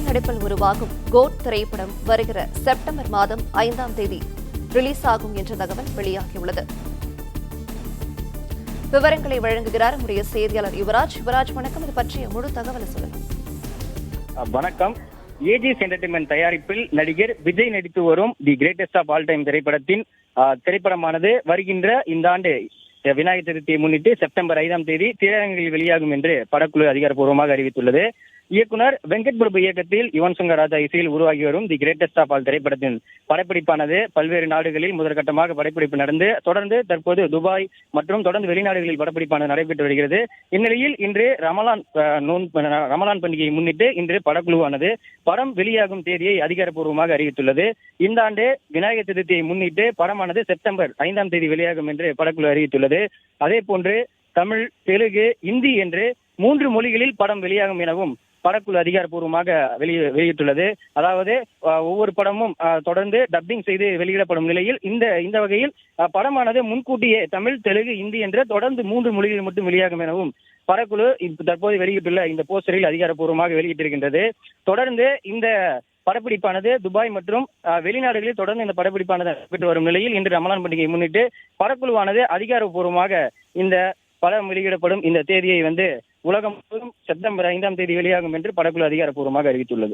நடிப்பில் உருவாகும் கோட் திரைப்படம் வருகிற செப்டம்பர் மாதம் 5ஆம் தேதி ரிலீஸ் ஆகும் என்ற தகவல் வெளியாகியுள்ளது. விவரங்களை வழங்குகிறார் நம்முடைய செய்தியாளர் யுவராஜ். வணக்கம். இது பற்றிய முழு தகவலை சொல்லுங்கள். வணக்கம். ஏஜிஎஸ் என்டர்டைன்மெண்ட் தயாரிப்பில் நடிகர் விஜய் நடித்து வரும் the greatest of all time திரைப்படத்தின் திரைப்படமானது வருகின்ற இந்த ஆண்டு விநாயகர் சதுர்த்தியை முன்னிட்டு செப்டம்பர் 5ஆம் தேதி திரையரங்கில் வெளியாகும் என்று படக்குழு அதிகாரப்பூர்வமாக அறிவித்துள்ளது. இயக்குனர் வெங்கட் பிரபு இயக்கத்தில் யுவன் சங்கர் ராஜா இசையில் உருவாகி வரும் தி கிரேட்டஸ்ட் ஆஃப் ஆல் திரைப்படத்தின் படப்பிடிப்பானது பல்வேறு நாடுகளில் முதற்கட்டமாக படப்பிடிப்பு நடந்து தொடர்ந்து தற்போது துபாய் மற்றும் தொடர்ந்து வெளிநாடுகளில் படப்பிடிப்பானது நடைபெற்று வருகிறது. இந்நிலையில் இன்று ரமலான் பண்டிகையை முன்னிட்டு இன்று படக்குழுவானது படம் வெளியாகும் தேதியை அதிகாரப்பூர்வமாக அறிவித்துள்ளது. இந்த ஆண்டு விநாயகர் சதுர்த்தியை முன்னிட்டு படமானது செப்டம்பர் 5ஆம் தேதி வெளியாகும் என்று படக்குழு அறிவித்துள்ளது. அதே போன்று தமிழ், தெலுங்கு, இந்தி என்று 3 மொழிகளில் படம் வெளியாகும் எனவும் படக்குழு அதிகாரப்பூர்வமாக வெளியிட்டுள்ளது. அதாவது ஒவ்வொரு படமும் தொடர்ந்து டப்பிங் செய்து வெளியிடப்படும் நிலையில் இந்த வகையில் படமானது முன்கூட்டியே தமிழ், தெலுங்கு, இந்தி என்ற தொடர்ந்து 3 மொழிகளில் மட்டும் வெளியாகும் எனவும் படக்குழு தற்போது வெளியிட்டுள்ள இந்த போஸ்டரில் அதிகாரப்பூர்வமாக வெளியிட்டிருக்கின்றது. தொடர்ந்து இந்த படப்பிடிப்பானது துபாய் மற்றும் வெளிநாடுகளில் தொடர்ந்து இந்த படப்பிடிப்பானது நடைபெற்று வரும் நிலையில் இன்று ரமலான் பண்டிகையை முன்னிட்டு படக்குழுவானது அதிகாரப்பூர்வமாக இந்த படம் வெளியிடப்படும் இந்த தேதியை உலகம் முழுவதும் செப்டம்பர் 5ஆம் தேதி வெளியாகும் என்று படக்குழு அதிகாரப்பூர்வமாக அறிவித்துள்ளது.